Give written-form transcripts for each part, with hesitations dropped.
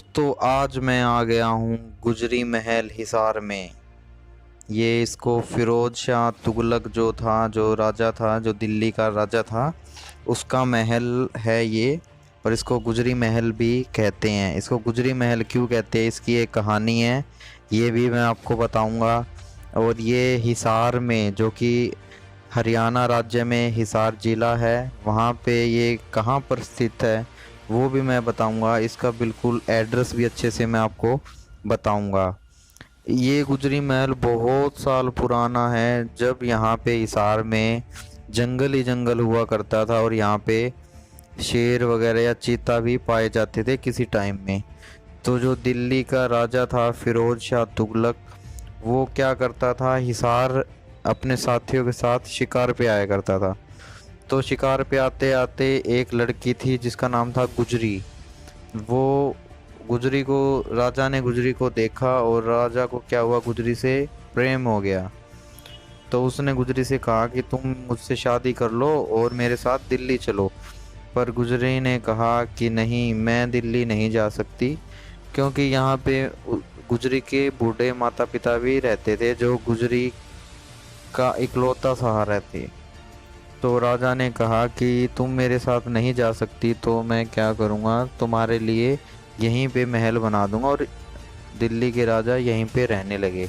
दोस्तों आज मैं आ गया हूँ गुजरी महल हिसार में। ये इसको फिरोज शाह तुगलक जो था, जो राजा था, जो दिल्ली का राजा था, उसका महल है ये। और इसको गुजरी महल भी कहते हैं। इसको गुजरी महल क्यों कहते हैं, इसकी एक कहानी है, ये भी मैं आपको बताऊंगा। और ये हिसार में, जो कि हरियाणा राज्य में हिसार ज़िला है, वहाँ पे ये कहाँ पर स्थित है वो भी मैं बताऊंगा। इसका बिल्कुल एड्रेस भी अच्छे से मैं आपको बताऊंगा। ये गुजरी महल बहुत साल पुराना है, जब यहाँ पे हिसार में जंगल ही जंगल हुआ करता था और यहाँ पे शेर वगैरह या चीता भी पाए जाते थे किसी टाइम में। तो जो दिल्ली का राजा था फिरोज शाह तुगलक, वो क्या करता था, हिसार अपने साथियों के साथ शिकार पे आया करता था। तो शिकार पे आते आते एक लड़की थी जिसका नाम था गुजरी। वो गुजरी को, राजा ने गुजरी को देखा और राजा को क्या हुआ, गुजरी से प्रेम हो गया। तो उसने गुजरी से कहा कि तुम मुझसे शादी कर लो और मेरे साथ दिल्ली चलो। पर गुजरी ने कहा कि नहीं, मैं दिल्ली नहीं जा सकती, क्योंकि यहाँ पे गुजरी के बूढ़े माता पिता भी रहते थे, जो गुजरी का इकलौता सहारा थे। तो राजा ने कहा कि तुम मेरे साथ नहीं जा सकती, तो मैं क्या करूँगा, तुम्हारे लिए यहीं पे महल बना दूंगा। और दिल्ली के राजा यहीं पे रहने लगे।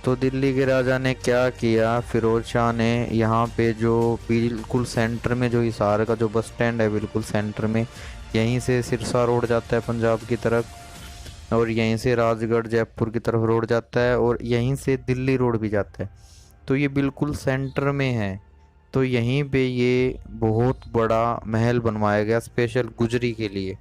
तो दिल्ली के राजा ने क्या किया, फिरोज शाह ने यहाँ पे जो बिल्कुल सेंटर में, जो हिसार का जो बस स्टैंड है बिल्कुल सेंटर में, यहीं से सिरसा रोड जाता है पंजाब की तरफ, और यहीं से राजगढ़ जयपुर की तरफ रोड जाता है, और यहीं से दिल्ली रोड भी जाता है। तो ये बिल्कुल सेंटर में है। तो यहीं पे ये बहुत बड़ा महल बनवाया गया स्पेशल गुजरी के लिए।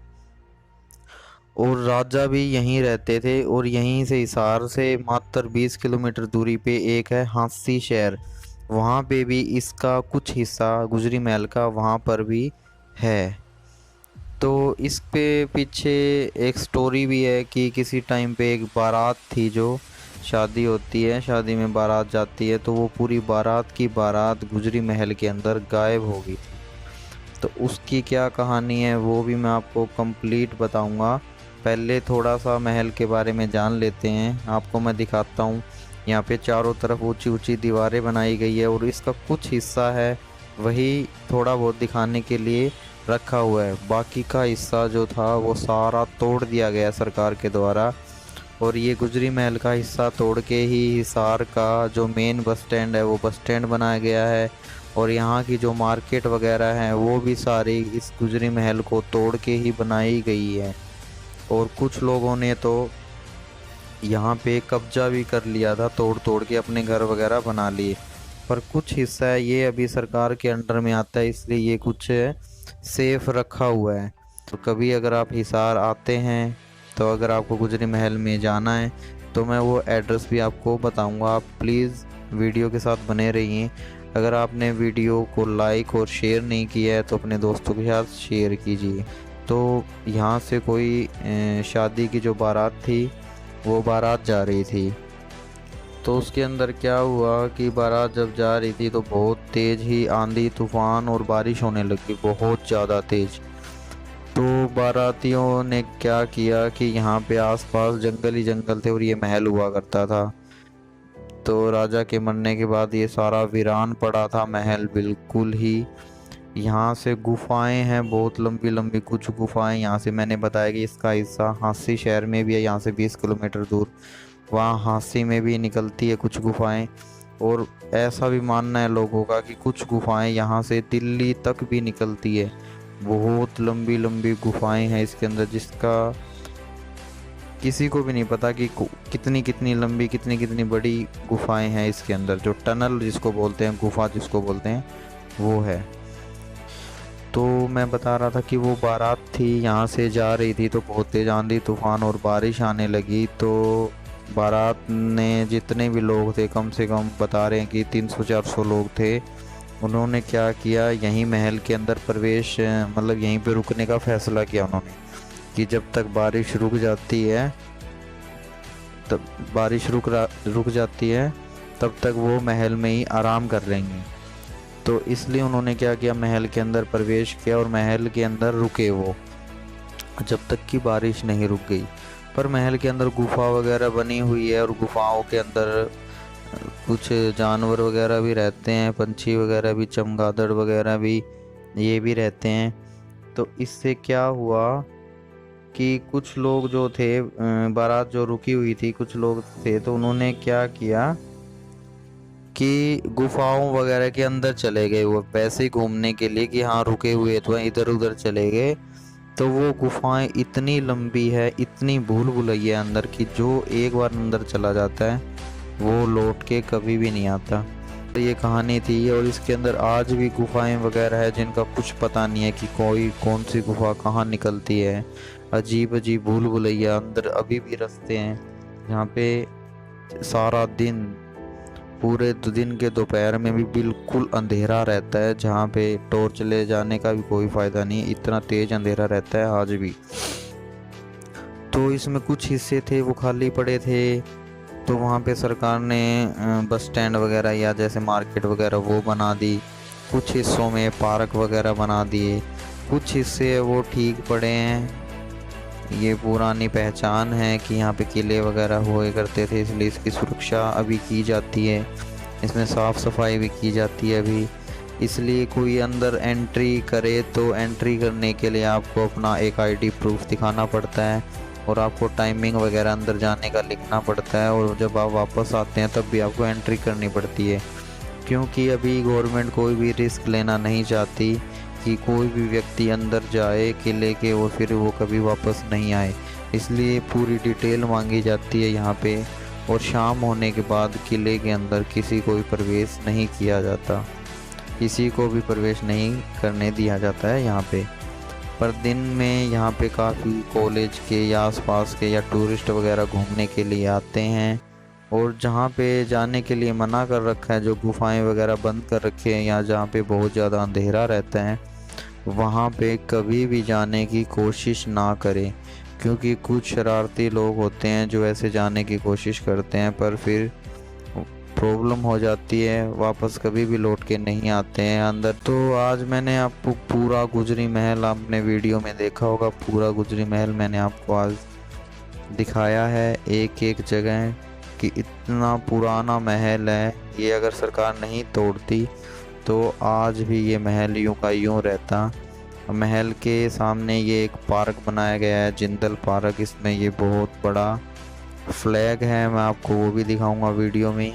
और राजा भी यहीं रहते थे। और यहीं से, हिसार से मात्र 20 किलोमीटर दूरी पे एक है हांसी शहर, वहाँ पे भी इसका कुछ हिस्सा गुजरी महल का वहाँ पर भी है। तो इस पे पीछे एक स्टोरी भी है कि किसी टाइम पे एक बारात थी, जो शादी होती है, शादी में बारात जाती है, तो वो पूरी बारात की बारात गुजरी महल के अंदर गायब हो गई थी। तो उसकी क्या कहानी है वो भी मैं आपको कंप्लीट बताऊंगा। पहले थोड़ा सा महल के बारे में जान लेते हैं, आपको मैं दिखाता हूँ। यहाँ पे चारों तरफ ऊंची ऊंची दीवारें बनाई गई है, और इसका कुछ हिस्सा है वही थोड़ा बहुत दिखाने के लिए रखा हुआ है। बाकी का हिस्सा जो था वो सारा तोड़ दिया गया सरकार के द्वारा। और ये गुजरी महल का हिस्सा तोड़ के ही हिसार का जो मेन बस स्टैंड है वो बस स्टैंड बनाया गया है। और यहाँ की जो मार्केट वगैरह है वो भी सारी इस गुजरी महल को तोड़ के ही बनाई गई है। और कुछ लोगों ने तो यहाँ पे कब्जा भी कर लिया था, तोड़ तोड़ के अपने घर वगैरह बना लिए। पर कुछ हिस्सा है ये अभी सरकार के अंडर में आता है, इसलिए ये कुछ सेफ रखा हुआ है। तो कभी अगर आप हिसार आते हैं, तो अगर आपको गुजरी महल में जाना है, तो मैं वो एड्रेस भी आपको बताऊंगा। आप प्लीज़ वीडियो के साथ बने रहिए। अगर आपने वीडियो को लाइक और शेयर नहीं किया है, तो अपने दोस्तों के साथ शेयर कीजिए। तो यहाँ से कोई शादी की जो बारात थी, वो बारात जा रही थी। तो उसके अंदर क्या हुआ कि बारात जब जा रही थी, तो बहुत तेज़ ही आंधी तूफान और बारिश होने लगी, बहुत ज़्यादा तेज़। तो बारातियों ने क्या किया कि यहाँ पे आसपास जंगल ही जंगल थे और ये महल हुआ करता था। तो राजा के मरने के बाद ये सारा वीरान पड़ा था महल बिल्कुल ही। यहाँ से गुफाएं हैं बहुत लंबी लंबी, कुछ गुफाएं यहाँ से मैंने बताया कि इसका हिस्सा हांसी शहर में भी है, यहाँ से 20 किलोमीटर दूर। वहाँ हांसी में भी निकलती है कुछ गुफाएं। और ऐसा भी मानना है लोगों का कि कुछ गुफाएं यहाँ से दिल्ली तक भी निकलती है। बहुत लंबी लंबी गुफाएं हैं इसके अंदर, जिसका किसी को भी नहीं पता कि कितनी कितनी लंबी, कितनी कितनी बड़ी गुफाएं हैं इसके अंदर। जो टनल जिसको बोलते हैं, गुफा जिसको बोलते हैं, वो है। तो मैं बता रहा था कि वो बारात थी, यहाँ से जा रही थी, तो बहुत तेज आंधी तूफान और बारिश आने लगी। तो बारात ने जितने भी लोग थे, कम से कम बता रहे हैं कि 300-400 लोग थे, उन्होंने क्या किया, यहीं महल के अंदर प्रवेश, मतलब यहीं पे रुकने का फैसला किया उन्होंने कि जब तक बारिश रुक जाती है, तब बारिश रुक जाती है, तब तक वो महल में ही आराम कर लेंगे। तो इसलिए उन्होंने क्या किया, महल के अंदर प्रवेश किया और महल के अंदर रुके वो। जब तक कि बारिश नहीं रुक गई। पर महल के अंदर गुफा वगैरह बनी हुई है, और गुफाओं के अंदर कुछ जानवर वगैरह भी रहते हैं, पंछी वगैरह भी, चमगादड़ वगैरह भी, ये भी रहते हैं। तो इससे क्या हुआ कि कुछ लोग जो थे, बारात जो रुकी हुई थी, कुछ लोग थे, तो उन्होंने क्या किया कि गुफाओं वगैरह के अंदर चले गए, वो पैसे घूमने के लिए कि हाँ रुके हुए तो इधर उधर चले गए। तो वो गुफाएं इतनी लंबी है, इतनी भूल भुलैया अंदर की, जो एक बार अंदर चला जाता है वो लौट के कभी भी नहीं आता। तो ये कहानी थी, और इसके अंदर आज भी गुफाएं वगैरह है जिनका कुछ पता नहीं है कि कोई कौन सी गुफा कहाँ निकलती है। अजीब अजीब भूल भुलैया अंदर अभी भी रास्ते हैं, जहाँ पे सारा दिन, पूरे दिन के दोपहर में भी बिल्कुल अंधेरा रहता है, जहाँ पे टॉर्च ले जाने का भी कोई फ़ायदा नहीं, इतना तेज़ अंधेरा रहता है आज भी। तो इसमें कुछ हिस्से थे वो खाली पड़े थे, तो वहाँ पे सरकार ने बस स्टैंड वगैरह या जैसे मार्केट वगैरह वो बना दी। कुछ हिस्सों में पार्क वगैरह बना दिए, कुछ हिस्से वो ठीक पड़े हैं। ये पुरानी पहचान है कि यहाँ पे किले वगैरह हुए करते थे, इसलिए इसकी सुरक्षा अभी की जाती है, इसमें साफ़ सफाई भी की जाती है अभी। इसलिए कोई अंदर एंट्री करे तो एंट्री करने के लिए आपको अपना एक आईडी प्रूफ दिखाना पड़ता है, और आपको टाइमिंग वगैरह अंदर जाने का लिखना पड़ता है, और जब आप वापस आते हैं तब भी आपको एंट्री करनी पड़ती है। क्योंकि अभी गवर्नमेंट कोई भी रिस्क लेना नहीं चाहती कि कोई भी व्यक्ति अंदर जाए किले के और फिर वो कभी वापस नहीं आए, इसलिए पूरी डिटेल मांगी जाती है यहाँ पे। और शाम होने के बाद किले के अंदर किसी को भी प्रवेश नहीं किया जाता, किसी को भी प्रवेश नहीं करने दिया जाता है यहाँ पे। पर दिन में यहाँ पे काफ़ी कॉलेज के या आसपास के या टूरिस्ट वगैरह घूमने के लिए आते हैं, और जहाँ पे जाने के लिए मना कर रखा है, जो गुफाएं वगैरह बंद कर रखे हैं, या जहाँ पे बहुत ज़्यादा अंधेरा रहता है, वहाँ पे कभी भी जाने की कोशिश ना करें। क्योंकि कुछ शरारती लोग होते हैं जो ऐसे जाने की कोशिश करते हैं, पर फिर प्रॉब्लम हो जाती है, वापस कभी भी लौट के नहीं आते हैं अंदर। तो आज मैंने आपको पूरा गुजरी महल, आपने वीडियो में देखा होगा, पूरा गुजरी महल मैंने आपको आज दिखाया है एक एक जगह कि इतना पुराना महल है। ये अगर सरकार नहीं तोड़ती तो आज भी ये महल यूं का यूं रहता। महल के सामने ये एक पार्क बनाया गया है, जिंदल पार्क, इसमें ये बहुत बड़ा फ्लैग है, मैं आपको वो भी दिखाऊंगा वीडियो में।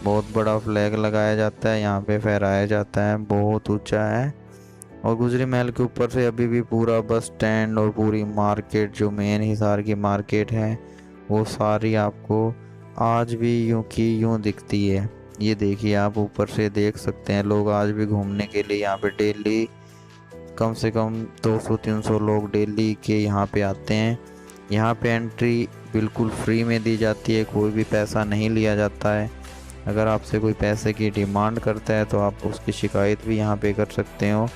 बहुत बड़ा फ्लैग लगाया जाता है यहाँ पे, फहराया जाता है, बहुत ऊंचा है। और गुजरी महल के ऊपर से अभी भी पूरा बस स्टैंड और पूरी मार्केट, जो मेन हिसार की मार्केट है, वो सारी आपको आज भी यूं की यूं दिखती है। ये देखिए, आप ऊपर से देख सकते हैं, लोग आज भी घूमने के लिए यहाँ पे डेली कम से कम 200-300 लोग डेली के यहाँ पे आते हैं। यहाँ पे एंट्री बिल्कुल फ्री में दी जाती है, कोई भी पैसा नहीं लिया जाता है। अगर आपसे कोई पैसे की डिमांड करता है तो आप उसकी शिकायत भी यहाँ पे कर सकते हो,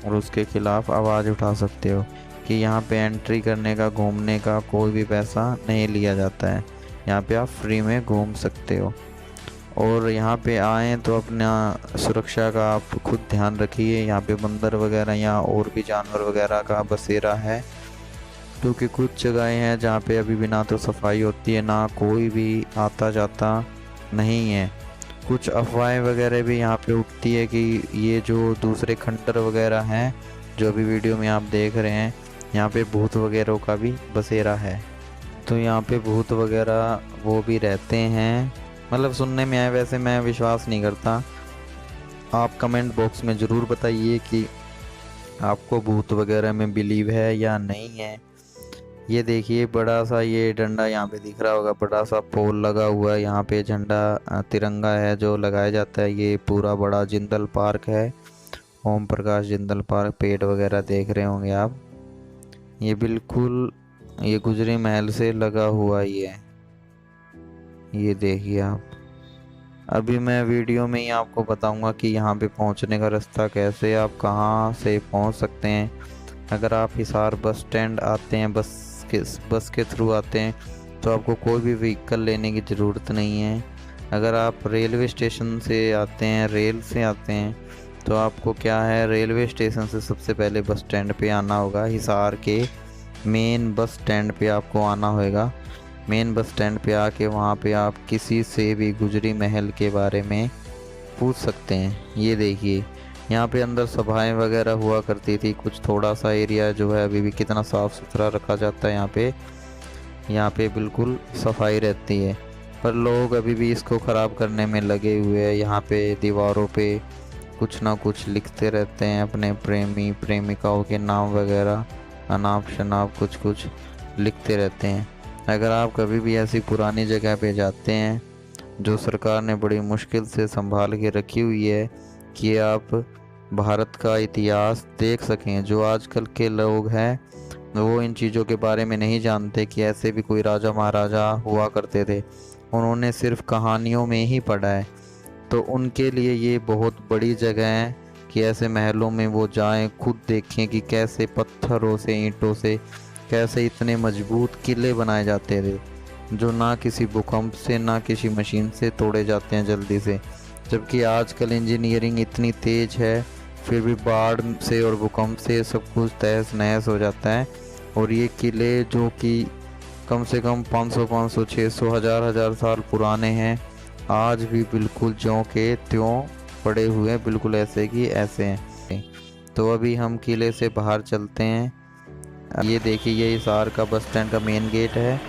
और उसके ख़िलाफ़ आवाज़ उठा सकते हो कि यहाँ पे एंट्री करने का, घूमने का कोई भी पैसा नहीं लिया जाता है, यहाँ पे आप फ्री में घूम सकते हो। और यहाँ पे आएँ तो अपना सुरक्षा का आप खुद ध्यान रखिए। यहाँ पे बंदर वगैरह या और भी जानवर वगैरह का बसेरा है, क्योंकि कुछ जगहें हैं जहाँ पे अभी भी ना तो सफाई होती है, ना कोई भी आता जाता नहीं है। कुछ अफवाहें वगैरह भी यहाँ पे उठती है कि ये जो दूसरे खंडर वगैरह हैं, जो अभी वीडियो में आप देख रहे हैं, यहाँ पे भूत वगैरह का भी बसेरा है। तो यहाँ पे भूत वगैरह वो भी रहते हैं, मतलब सुनने में आए, वैसे मैं विश्वास नहीं करता। आप कमेंट बॉक्स में ज़रूर बताइए कि आपको भूत वगैरह में बिलीव है या नहीं है। ये देखिए, बड़ा सा ये डंडा यहाँ पे दिख रहा होगा, बड़ा सा पोल लगा हुआ है, यहाँ पे झंडा तिरंगा है जो लगाया जाता है। ये पूरा बड़ा जिंदल पार्क है, ओम प्रकाश जिंदल पार्क, पेड़ वगैरह देख रहे होंगे आप। ये बिल्कुल ये गुजरी महल से लगा हुआ ही है, ये देखिए आप। अभी मैं वीडियो में ही आपको बताऊंगा कि यहाँ पे पहुँचने का रास्ता कैसे, आप कहाँ से पहुँच सकते हैं। अगर आप हिसार बस स्टैंड आते हैं, बस के थ्रू आते हैं, तो आपको कोई भी व्हीकल लेने की ज़रूरत नहीं है। अगर आप रेलवे स्टेशन से आते हैं, रेल से आते हैं, तो आपको क्या है, रेलवे स्टेशन से सबसे पहले बस स्टैंड पे आना होगा, हिसार के मेन बस स्टैंड पे आपको आना होगा। मेन बस स्टैंड पे आके वहाँ पे आप किसी से भी गुजरी महल के बारे में पूछ सकते हैं। ये देखिए यहाँ पे अंदर सभाएं वगैरह हुआ करती थी। कुछ थोड़ा सा एरिया जो है अभी भी कितना साफ़ सुथरा रखा जाता है यहाँ पे बिल्कुल सफाई रहती है, पर लोग अभी भी इसको ख़राब करने में लगे हुए हैं। यहाँ पे दीवारों पे कुछ ना कुछ लिखते रहते हैं, अपने प्रेमी प्रेमिकाओं के नाम वगैरह, अनाप शनाप कुछ कुछ लिखते रहते हैं। अगर आप कभी भी ऐसी पुरानी जगह पे जाते हैं जो सरकार ने बड़ी मुश्किल से संभाल के रखी हुई है कि आप भारत का इतिहास देख सकें, जो आजकल के लोग हैं वो इन चीज़ों के बारे में नहीं जानते कि ऐसे भी कोई राजा महाराजा हुआ करते थे, उन्होंने सिर्फ कहानियों में ही पढ़ा है। तो उनके लिए ये बहुत बड़ी जगह है कि ऐसे महलों में वो जाएं, खुद देखें कि कैसे पत्थरों से ईंटों से कैसे इतने मजबूत किले बनाए जाते थे, जो ना किसी भूकंप से ना किसी मशीन से तोड़े जाते हैं जल्दी से। जबकि आजकल इंजीनियरिंग इतनी तेज है, फिर भी बाढ़ से और भूकंप से सब कुछ तहस नहस हो जाता है। और ये किले जो कि कम से कम 500 600 हज़ार साल पुराने हैं, आज भी बिल्कुल ज्यों के त्यों पड़े हुए हैं, बिल्कुल ऐसे की ऐसे हैं। तो अभी हम किले से बाहर चलते हैं। ये देखिए ये हिसार का बस स्टैंड का मेन गेट है।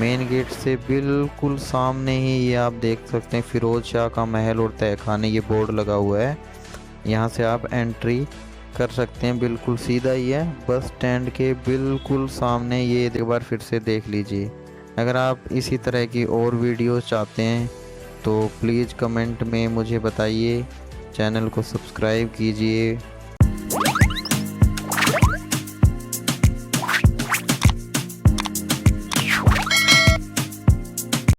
मेन गेट से बिल्कुल सामने ही ये आप देख सकते हैं फिरोज शाह का महल और तहखाने, ये बोर्ड लगा हुआ है। यहाँ से आप एंट्री कर सकते हैं, बिल्कुल सीधा ही है बस स्टैंड के बिल्कुल सामने। ये एक बार फिर से देख लीजिए। अगर आप इसी तरह की और वीडियोस चाहते हैं तो प्लीज़ कमेंट में मुझे बताइए, चैनल को सब्सक्राइब कीजिए।